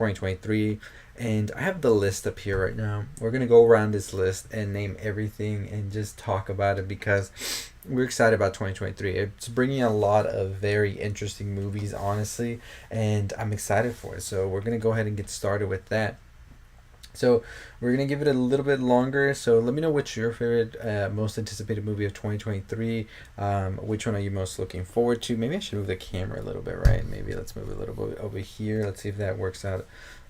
2023. And I have the list up here right now. We're going to go around this list and name everything and just talk about it because we're excited about 2023. It's bringing a lot of very interesting movies, honestly, and I'm excited for it. So we're going to go ahead and get started with that. So we're gonna give it a little bit longer. So let me know what's your favorite, most anticipated movie of 2023. Which one are you most looking forward to? Maybe I should move the camera a little bit, right? Maybe let's move it a little bit over here. Let's see if that works out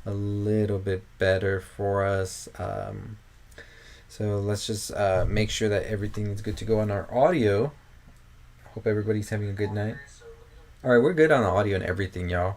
a little bit better for us. So let's just make sure that everything is good to go on our audio. Hope everybody's having a good night. All right, we're good on the audio and everything, y'all.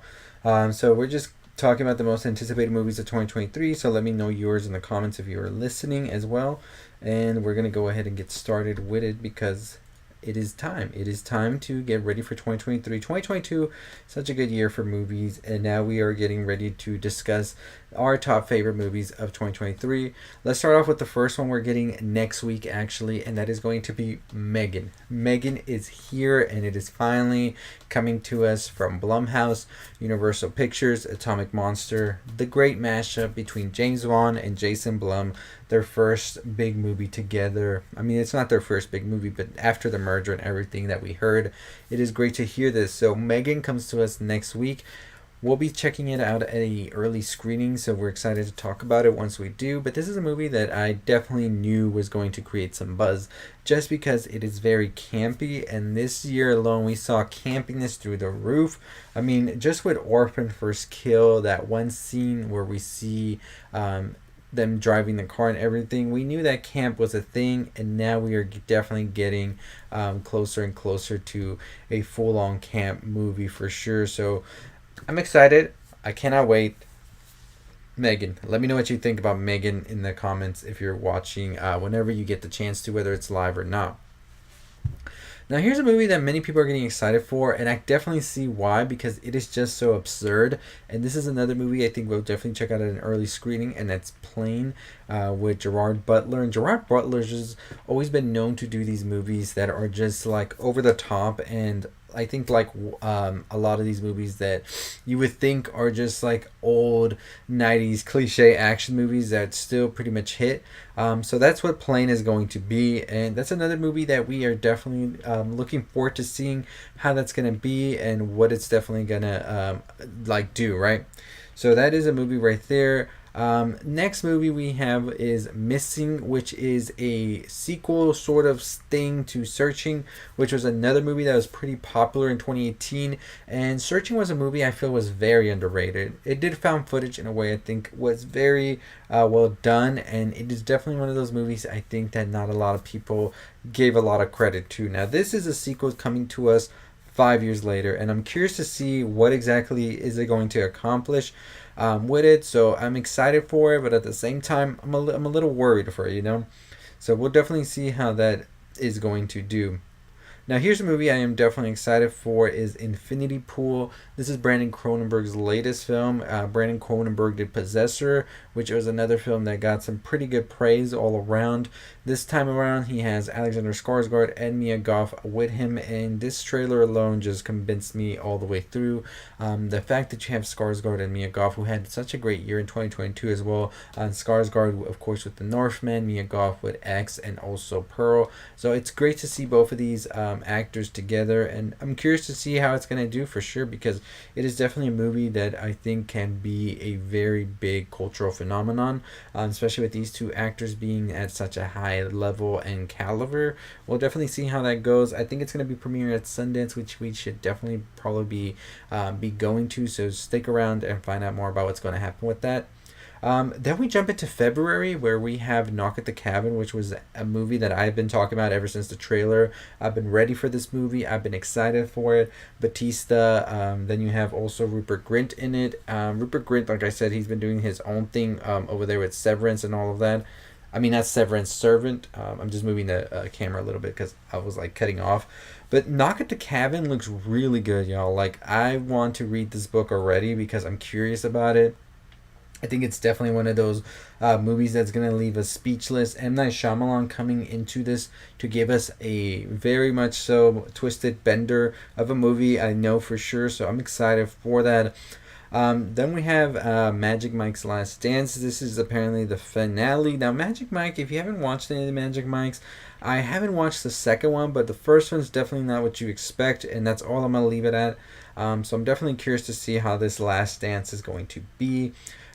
So we're just talking about the most anticipated movies of 2023. So let me know yours in the comments if you are listening as well. And we're going to go ahead and get started with it because it is time. It is time to get ready for 2023. 2022, such a good year for movies. And now we are getting ready to discuss our top favorite movies of 2023. Let's start off with the first one we're getting next week, actually, and that is going to be Megan. Megan is here, and it is finally coming to us from Blumhouse, Universal Pictures, Atomic Monster, the great mashup between James Wan and Jason Blum, their first big movie together. I mean, it's not their first big movie, but after the merger and everything that we heard, it is great to hear this. So Megan comes to us next week. We'll be checking it out at a early screening, so we're excited to talk about it once we do. But this is a movie that I definitely knew was going to create some buzz just because it is very campy, and this year alone we saw campiness through the roof. I mean, just with Orphan First Kill, that one scene where we see them driving the car and everything, we knew that camp was a thing, and now we are definitely getting closer and closer to a full-on camp movie for sure. So I'm excited. I cannot wait. Megan, let me know what you think about Megan in the comments if you're watching whenever you get the chance to, whether it's live or not. Now, here's a movie that many people are getting excited for, and I definitely see why, because it is just so absurd. And this is another movie I think we'll definitely check out at an early screening, and that's Plane with Gerard Butler. And Gerard Butler's just always been known to do these movies that are just like over the top, and I think like a lot of these movies that you would think are just like old 90s cliche action movies that still pretty much hit. So that's what Plane is going to be, and that's another movie that we are definitely looking forward to seeing how that's going to be and what it's definitely going to like do, right? So that is a movie right there. Next movie we have is Missing, which is a sequel sort of thing to Searching, which was another movie that was pretty popular in 2018. And Searching was a movie I feel was very underrated. It did found footage in a way I think was very well done, and it is definitely one of those movies I think that not a lot of people gave a lot of credit to. Now this is a sequel coming to us 5 years later, and I'm curious to see what exactly is it going to accomplish with it. So I'm excited for it, but at the same time, I'm a little worried for it, you know? So we'll definitely see how that is going to do. Now, here's a movie I am definitely excited for is Infinity Pool. This is Brandon Cronenberg's latest film. Brandon Cronenberg did Possessor, which was another film that got some pretty good praise all around. This time around, he has Alexander Skarsgård and Mia Goth with him, and this trailer alone just convinced me all the way through. The fact that you have Skarsgård and Mia Goth, who had such a great year in 2022 as well. Skarsgård, of course, with The Northman, Mia Goth with X, and also Pearl. So it's great to see both of these actors together, and I'm curious to see how it's going to do for sure, because it is definitely a movie that I think can be a very big cultural phenomenon, especially with these two actors being at such a high level and caliber. We'll definitely see how that goes. I think it's going to be premiering at Sundance, which we should definitely probably be going to, so stick around and find out more about what's going to happen with that. Then we jump into February, where we have Knock at the Cabin, which was a movie that I've been talking about ever since the trailer. I've been ready for this movie. I've been excited for it. Batista. Then you have also Rupert Grint in it. Rupert Grint, like I said, he's been doing his own thing over there with Severance and all of that. I mean, not Severance, Servant. I'm just moving the camera a little bit because I was like cutting off. But Knock at the Cabin looks really good, y'all. Like, I want to read this book already because I'm curious about it. I think it's definitely one of those movies that's going to leave us speechless. M. Night Shyamalan coming into this to give us a very much so twisted bender of a movie, I know for sure. So I'm excited for that. Then we have Magic Mike's Last Dance. This is apparently the finale. Now, Magic Mike, if you haven't watched any of the Magic Mikes, I haven't watched the second one, but the first one's definitely not what you expect, and that's all I'm going to leave it at. So I'm definitely curious to see how this Last Dance is going to be.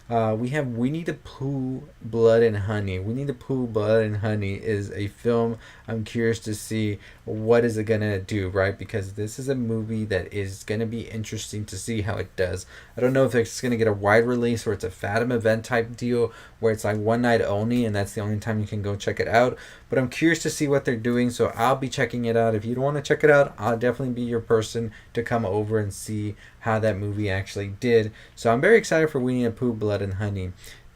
We have Winnie the Pooh, Blood and Honey. Winnie the Pooh, Blood and Honey is a film. I'm curious to see what is it gonna do, right? Because this is a movie that is gonna be interesting to see how it does. I don't know if it's gonna get a wide release or it's a Fathom event type deal where it's like one night only and that's the only time you can go check it out. But I'm curious to see what they're doing, so I'll be checking it out. If you don't want to check it out, I'll definitely be your person to come over and see how that movie actually did. So I'm very excited for Winnie the Pooh, Blood and Honey.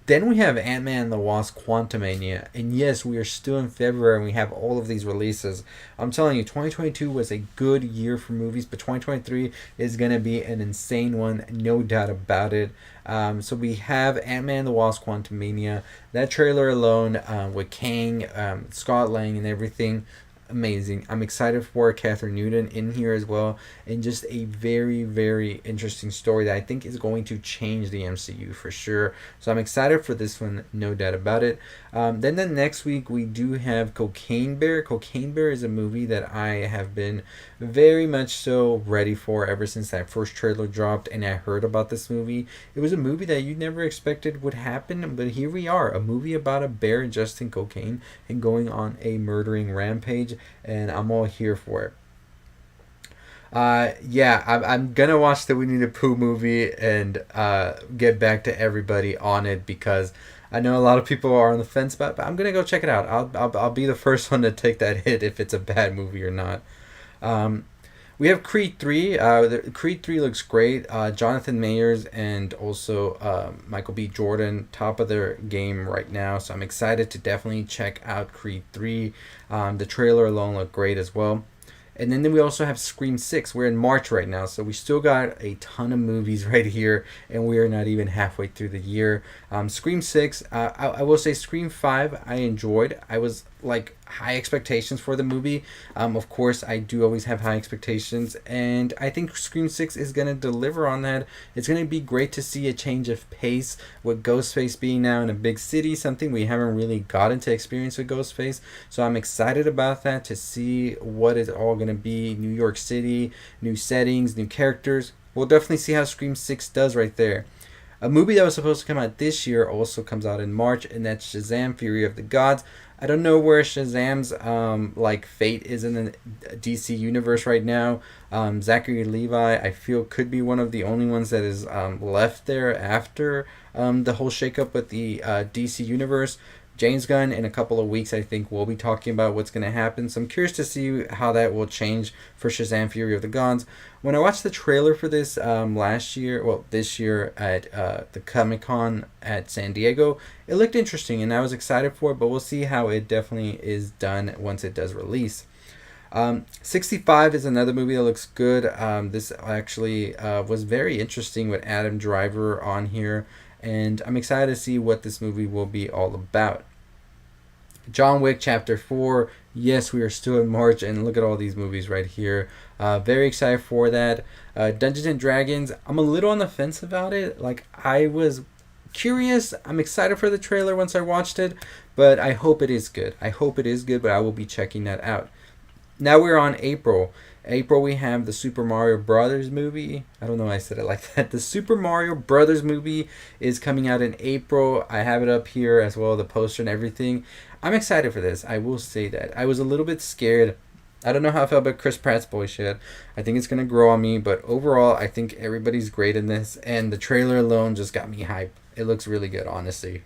Then we have Ant-Man and the Wasp Quantumania. And yes, we are still in February and we have all of these releases. I'm telling you, 2022 was a good year for movies, but 2023 is going to be an insane one, no doubt about it. So we have Ant-Man and the Wasp Quantumania. That trailer alone with Kang, Scott Lang and everything, amazing. I'm excited for Catherine Newton in here as well, and just a very, very interesting story that I think is going to change the MCU for sure. So I'm excited for this one, no doubt about it. Then the next week we do have Cocaine Bear. Cocaine Bear is a movie that I have been very much so ready for ever since that first trailer dropped and I heard about this movie. It was a movie that you never expected would happen, but here we are, a movie about a bear ingesting cocaine and going on a murdering rampage, and I'm all here for it. I'm gonna watch the Winnie the Pooh movie and get back to everybody on it because I know a lot of people are on the fence about it, but I'm gonna go check it out. I'll be the first one to take that hit if it's a bad movie or not. We have Creed 3. Creed 3 looks great. Jonathan Mayers and also Michael B. Jordan, top of their game right now. So I'm excited to definitely check out Creed 3. The trailer alone looked great as well. And then we also have Scream 6. We're in March right now, so we still got a ton of movies right here, and we are not even halfway through the year. Scream 6, I will say Scream 5 I enjoyed. I was like high expectations for the movie. Of course, I do always have high expectations, and I think Scream 6 is going to deliver on that. It's going to be great to see a change of pace with Ghostface being now in a big city, something we haven't really gotten to experience with Ghostface. So I'm excited about that, to see what it's all going to be. New York City, new settings, new characters. We'll definitely see how Scream 6 does right there. A movie that was supposed to come out this year also comes out in March, and that's Shazam! Fury of the Gods. I don't know where Shazam's fate is in the DC universe right now. Zachary Levi, I feel, could be one of the only ones that is left there after the whole shakeup with the DC universe. James Gunn, in a couple of weeks, I think, we'll be talking about what's going to happen. So I'm curious to see how that will change for Shazam! Fury of the Gods. When I watched the trailer for this this year at the Comic-Con at San Diego, it looked interesting and I was excited for it, but we'll see how it definitely is done once it does release. 65 is another movie that looks good. This actually was very interesting with Adam Driver on here, and I'm excited to see what this movie will be all about. John Wick Chapter 4. Yes, we are still in March, and look at all these movies right here. Very excited for that. Dungeons and Dragons, I'm a little on the fence about it. Like, I was curious. I'm excited for the trailer once I watched it, but I hope it is good. But I will be checking that out. Now we're on April. April, we have the Super Mario Brothers movie. I don't know why I said it like that. The Super Mario Brothers movie is coming out in April. I have it up here as well, the poster and everything. I'm excited for this. I will say that. I was a little bit scared. I don't know how I felt about Chris Pratt's boy shit. I think it's going to grow on me, but overall, I think everybody's great in this, and the trailer alone just got me hyped. It looks really good, honestly.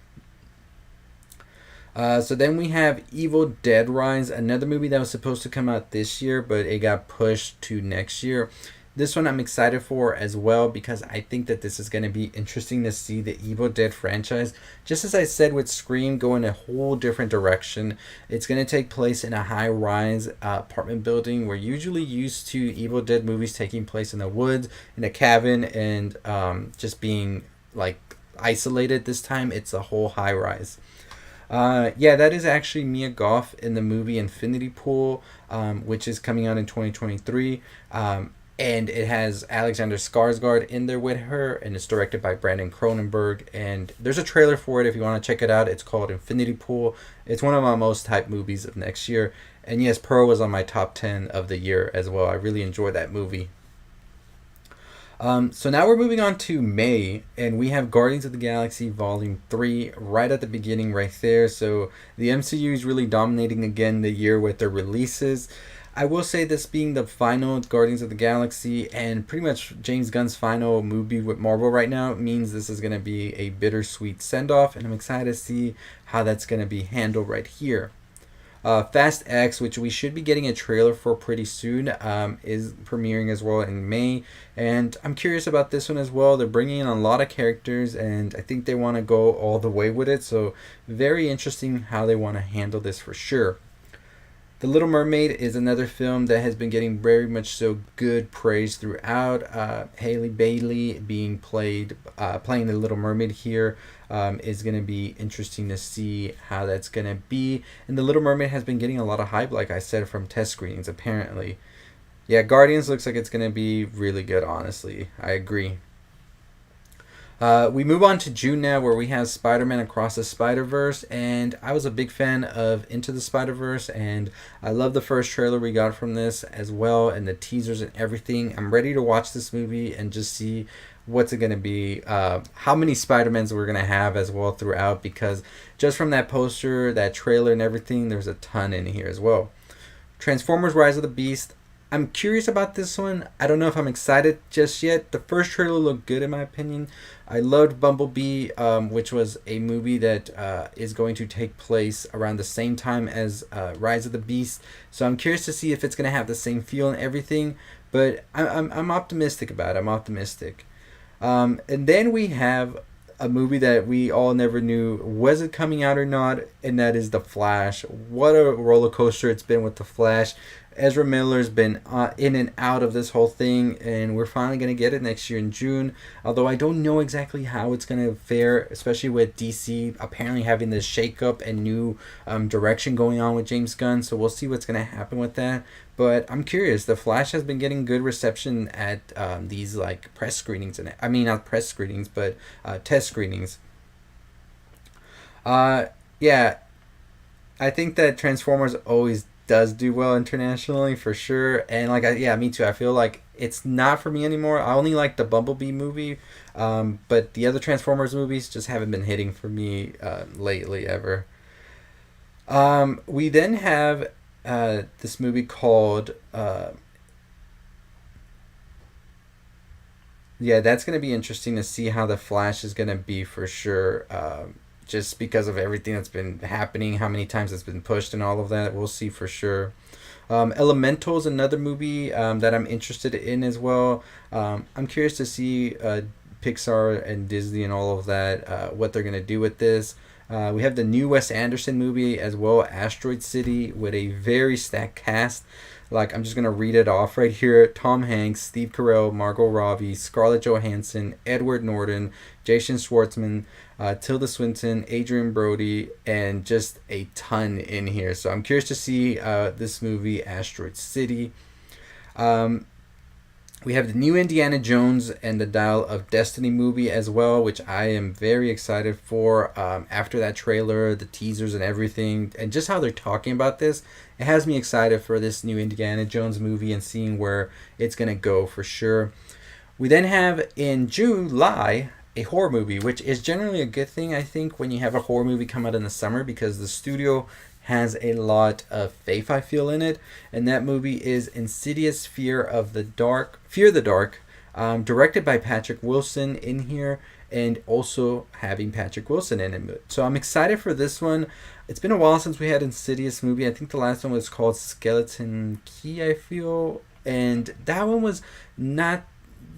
So then we have Evil Dead Rise, another movie that was supposed to come out this year, but it got pushed to next year. This one I'm excited for as well because I think that this is going to be interesting to see the Evil Dead franchise. Just as I said with Scream, go in a whole different direction. It's going to take place in a high-rise apartment building. We're usually used to Evil Dead movies taking place in the woods, in a cabin, and just being like isolated. This time it's a whole high-rise. That is actually Mia Goth in the movie Infinity Pool, which is coming out in 2023. and it has Alexander Skarsgård in there with her, and it's directed by Brandon Cronenberg. And there's a trailer for it if you want to check it out. It's called Infinity Pool. It's one of my most hyped movies of next year. And yes, Pearl was on my top 10 of the year as well. I really enjoyed that movie. So now we're moving on to May, and we have Guardians of the Galaxy Volume 3 right at the beginning, right there. So the MCU is really dominating again the year with their releases. I will say this being the final Guardians of the Galaxy and pretty much James Gunn's final movie with Marvel right now means this is going to be a bittersweet send off, and I'm excited to see how that's going to be handled right here. Fast X, which we should be getting a trailer for pretty soon, is premiering as well in May. And I'm curious about this one as well. They're bringing in a lot of characters, and I think they want to go all the way with it. So, very interesting how they want to handle this for sure. The Little Mermaid is another film that has been getting very much so good praise throughout. Haley Bailey being playing the Little Mermaid here is going to be interesting to see how that's going to be. And the Little Mermaid has been getting a lot of hype, like I said, from test screenings apparently. Yeah, Guardians looks like it's going to be really good, honestly. I agree. We move on to June now, where we have Spider-Man Across the Spider-Verse, and I was a big fan of Into the Spider-Verse, and I love the first trailer we got from this as well, and the teasers and everything. I'm ready to watch this movie and just see what's it going to be, how many Spider-Mans we're going to have as well throughout, because just from that poster, that trailer and everything, there's a ton in here as well. Transformers Rise of the Beast. I'm curious about this one. I don't know if I'm excited just yet. The first trailer looked good in my opinion. I loved Bumblebee, which was a movie that is going to take place around the same time as Rise of the Beast. So I'm curious to see if it's going to have the same feel and everything. But I'm optimistic about it. I'm optimistic. And then we have a movie that we all never knew was it coming out or not, and that is The Flash. What a roller coaster it's been with The Flash. Ezra Miller's been in and out of this whole thing, and we're finally going to get it next year in June. Although I don't know exactly how it's going to fare, especially with DC apparently having this shakeup and new direction going on with James Gunn. So we'll see what's going to happen with that. But I'm curious. The Flash has been getting good reception at these like press screenings, and I mean not press screenings, but test screenings. Yeah, I think that Transformers always does do well internationally for sure, and yeah, me too. I feel like it's not for me anymore. I only like the Bumblebee movie, but the other Transformers movies just haven't been hitting for me lately ever. We then have this movie called yeah, that's gonna be interesting to see how the Flash is gonna be for sure. Just because of everything that's been happening, how many times it's been pushed, and all of that. We'll see for sure. Elemental is another movie that I'm interested in as well. I'm curious to see Pixar and Disney and all of that, what they're going to do with this. We have the new Wes Anderson movie as well, Asteroid City, with a very stacked cast. Like, I'm just going to read it off right here. Tom Hanks, Steve Carell, Margot Robbie, Scarlett Johansson, Edward Norton, Jason Schwartzman, Tilda Swinton, Adrian Brody, and just a ton in here. So I'm curious to see this movie, Asteroid City. We have the new Indiana Jones and the Dial of Destiny movie as well, which I am very excited for. After that trailer, the teasers and everything, and just how they're talking about this, it has me excited for this new Indiana Jones movie and seeing where it's going to go for sure. We then have in July a horror movie, which is generally a good thing, I think, when you have a horror movie come out in the summer, because the studio has a lot of faith, I feel, in it. And that movie is Insidious Fear of the Dark, directed by Patrick Wilson in here, and also having Patrick Wilson in it. So I'm excited for this one. It's been a while since we had Insidious movie. I think the last one was called Skeleton Key, I feel. And that one was not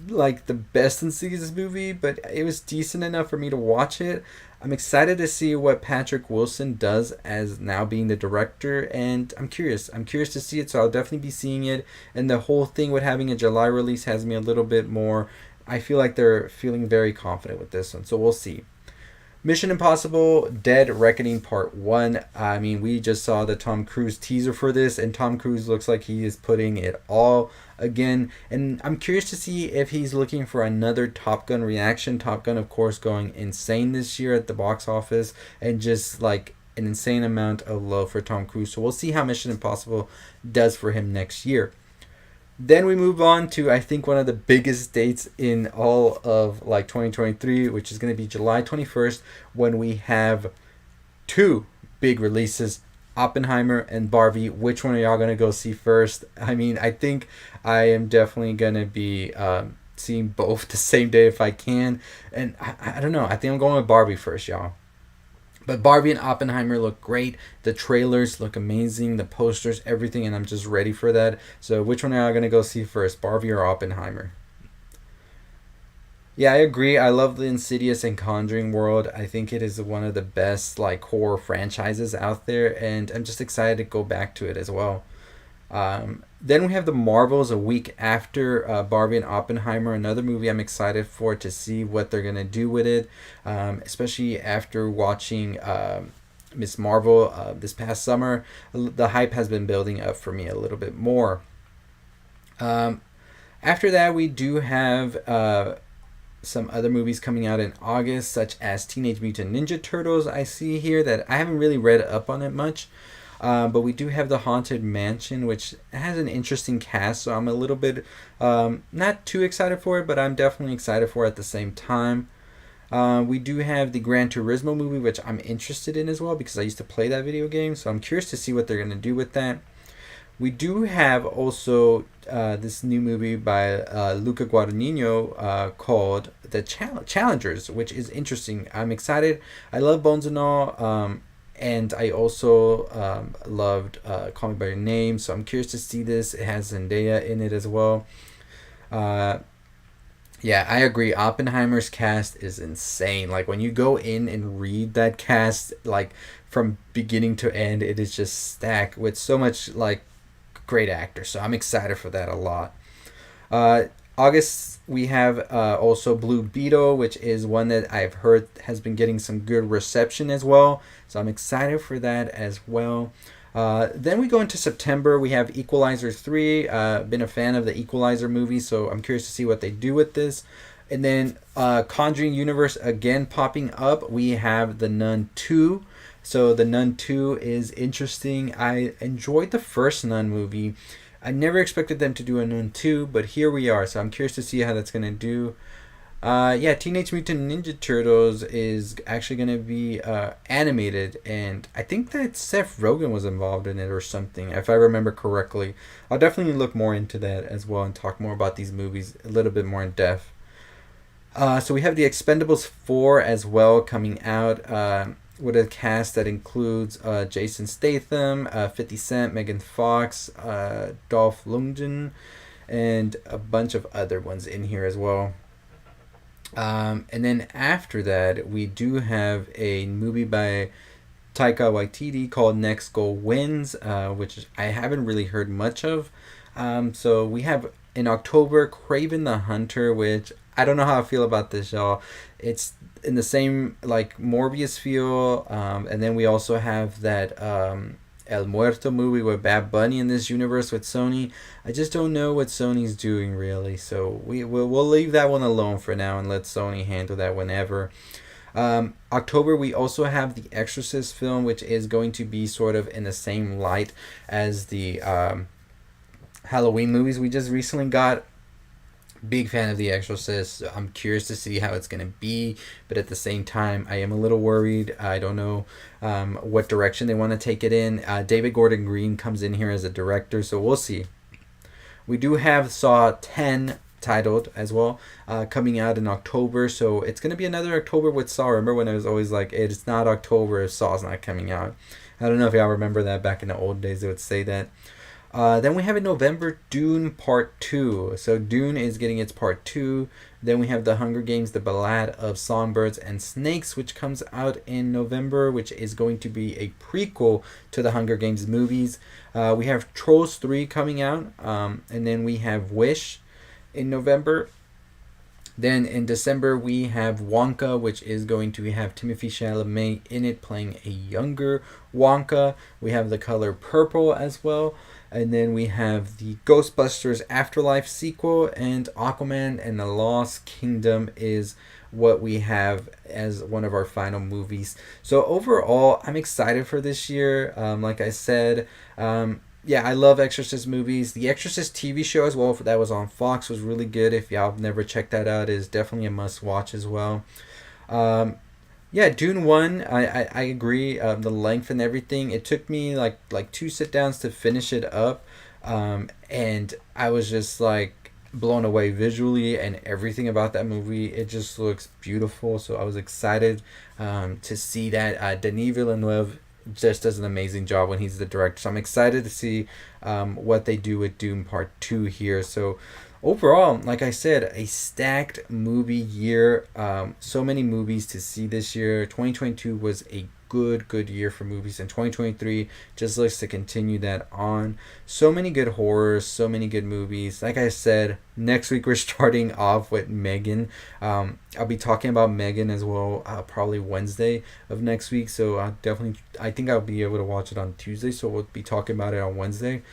like the best Insidious movie, but it was decent enough for me to watch it. I'm excited to see what Patrick Wilson does as now being the director, and I'm curious. I'm curious to see it, so I'll definitely be seeing it. And the whole thing with having a July release has me a little bit more. I feel like they're feeling very confident with this one, so we'll see. Mission Impossible Dead Reckoning Part 1. I mean, we just saw the Tom Cruise teaser for this, and Tom Cruise looks like he is putting it all again. And I'm curious to see if he's looking for another Top Gun reaction. Top Gun, of course, going insane this year at the box office, and just like an insane amount of love for Tom Cruise. So we'll see how Mission Impossible does for him next year. Then we move on to, I think, one of the biggest dates in all of like 2023, which is going to be July 21st, when we have two big releases, Oppenheimer and Barbie. Which one are y'all going to go see first? I mean, I think I am definitely going to be seeing both the same day if I can. And I don't know. I think I'm going with Barbie first, y'all. But Barbie and Oppenheimer look great. The trailers look amazing. The posters, everything, and I'm just ready for that. So which one are you going to go see first, Barbie or Oppenheimer? Yeah, I agree. I love the Insidious and Conjuring world. I think it is one of the best like horror franchises out there, and I'm just excited to go back to it as well. Then we have the Marvels a week after Barbie and Oppenheimer, another movie I'm excited for to see what they're going to do with it, especially after watching Miss Marvel this past summer. The hype has been building up for me a little bit more. After that, we do have some other movies coming out in August, such as Teenage Mutant Ninja Turtles. I see here that I haven't really read up on it much. But we do have the Haunted Mansion, which has an interesting cast, so I'm a little bit not too excited for it, but I'm definitely excited for it at the same time. We do have the Gran Turismo movie, which I'm interested in as well because I used to play that video game, so I'm curious to see what they're going to do with that. We do have also this new movie by Luca Guadagnino called The Challengers, which is interesting. I'm excited. I love Bones and All. And I also loved Call Me By Your Name, so I'm curious to see this. It has Zendaya in it as well. Yeah, I agree. Oppenheimer's cast is insane. Like, when you go in and read that cast, like, from beginning to end, it is just stacked with so much, like, great actors. So I'm excited for that a lot. August, we have also Blue Beetle, which is one that I've heard has been getting some good reception as well. So I'm excited for that as well. Then we go into September. We have Equalizer 3. Been a fan of the Equalizer movie, so I'm curious to see what they do with this. And then Conjuring Universe again popping up. We have The Nun 2. So The Nun 2 is interesting. I enjoyed the first Nun movie. I never expected them to do a Nun 2, but here we are. So I'm curious to see how that's going to do. Yeah, Teenage Mutant Ninja Turtles is actually going to be animated, and I think that Seth Rogen was involved in it or something, if I remember correctly. I'll definitely look more into that as well and talk more about these movies a little bit more in depth. So we have The Expendables 4 as well coming out with a cast that includes Jason Statham, 50 Cent, Megan Fox, Dolph Lundgren, and a bunch of other ones in here as well. And then after that, we do have a movie by Taika Waititi called Next Goal Wins, which I haven't really heard much of. So we have in October Kraven the Hunter, which I don't know how I feel about this, y'all. It's in the same like Morbius feel, and then we also have that El Muerto movie with Bad Bunny in this universe with Sony. I just don't know what Sony's doing really, so we'll leave that one alone for now and let Sony handle that whenever. October we also have the Exorcist film, which is going to be sort of in the same light as the Halloween movies we just recently got. Big fan of The Exorcist. I'm curious to see how it's going to be, but at the same time, I am a little worried. I don't know what direction they want to take it in. David Gordon Green comes in here as a director, so we'll see. We do have Saw 10 titled as well, coming out in October, so it's going to be another October with Saw. Remember when I was always like, it's not October if Saw's not coming out? I don't know if y'all remember that back in the old days, they would say that. Then we have in November Dune Part 2. So Dune is getting its Part 2. Then we have The Hunger Games, The Ballad of Songbirds and Snakes, which comes out in November, which is going to be a prequel to the Hunger Games movies. We have Trolls 3 coming out. And then we have Wish in November. Then in December we have Wonka, which is going to have Timothy Chalamet in it playing a younger Wonka. We have The Color Purple as well. And then we have the Ghostbusters Afterlife sequel, and Aquaman and the Lost Kingdom is what we have as one of our final movies. So overall, I'm excited for this year. Like I said, yeah, I love Exorcist movies. The Exorcist TV show as well that was on Fox was really good. If y'all have never checked that out, it is definitely a must watch as well. Um, yeah, Dune 1, I agree. The length and everything. It took me like two sit downs to finish it up. And I was just like blown away visually and everything about that movie. It just looks beautiful. So I was excited to see that. Denis Villeneuve just does an amazing job when he's the director. So I'm excited to see what they do with Dune Part 2 here. So overall, like I said, a stacked movie year. So many movies to see this year. 2022 was a good year for movies, and 2023 just looks to continue that on. So many good horrors, so many good movies. Like I said, next week we're starting off with Megan. I'll be talking about Megan as well, probably Wednesday of next week. So I think I'll be able to watch it on Tuesday. So we'll be talking about it on Wednesday.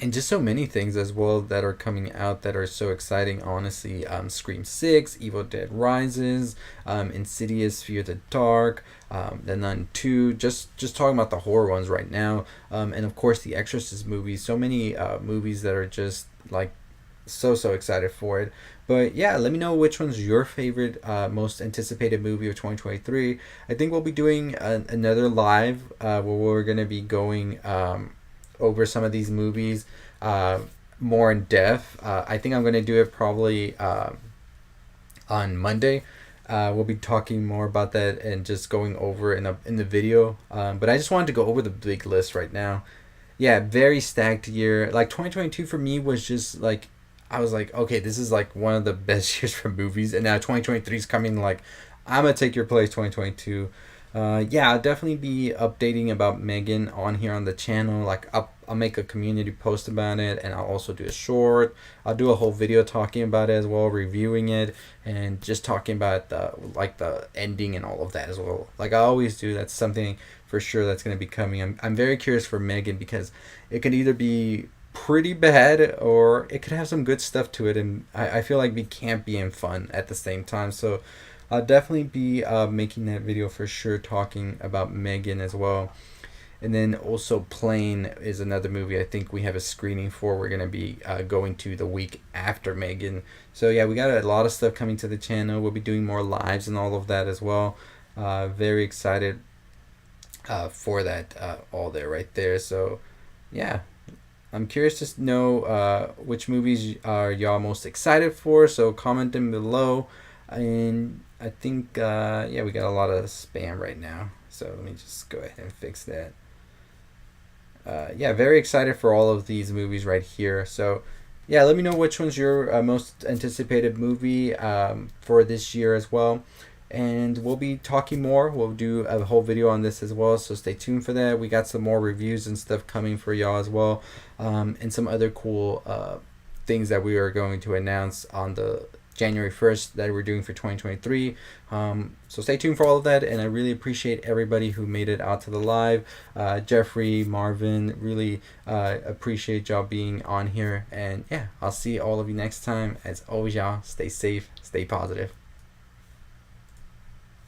And just so many things as well that are coming out that are so exciting, honestly. Scream 6, Evil Dead Rises, Insidious, Fear the Dark, The Nun 2, just talking about the horror ones right now. And of course the Exorcist movies, so many movies that are just like so excited for it. But yeah, let me know which one's your favorite, most anticipated movie of 2023. I think we'll be doing another live where we're going to be going over some of these movies more in depth. I think I'm going to do it probably on Monday. We'll be talking more about that and just going over in the video. But I just wanted to go over the big list right now. Yeah, very stacked year. Like 2022 for me was just like, I was like, okay, this is like one of the best years for movies. And now 2023 is coming, like, I'm going to take your place, 2022. Yeah, I'll definitely be updating about Megan on here on the channel. Like, I'll make a community post about it, and I'll also do a short. I'll do a whole video talking about it as well, reviewing it, and just talking about the ending and all of that as well. Like I always do. That's something for sure that's going to be coming. I'm very curious for Megan because it could either be pretty bad or it could have some good stuff to it, and I feel like we can't be in fun at the same time. So I'll definitely be making that video for sure, talking about Megan as well. And then also Plane is another movie I think we have a screening for. We're going to be going to the week after Megan. So yeah, we got a lot of stuff coming to the channel. We'll be doing more lives and all of that as well. Very excited for that all there right there. So yeah, I'm curious to know which movies are y'all most excited for. So comment them below. And I think, yeah, we got a lot of spam right now. So let me just go ahead and fix that. Yeah, very excited for all of these movies right here. So, yeah, let me know which one's your most anticipated movie for this year as well. And we'll be talking more. We'll do a whole video on this as well. So stay tuned for that. We got some more reviews and stuff coming for y'all as well. And some other cool things that we are going to announce on the January 1st that we're doing for 2023. So stay tuned for all of that, and I really appreciate everybody who made it out to the live. Jeffrey, Marvin, really appreciate y'all being on here. And yeah, I'll see all of you next time. As always, y'all, stay safe, stay positive.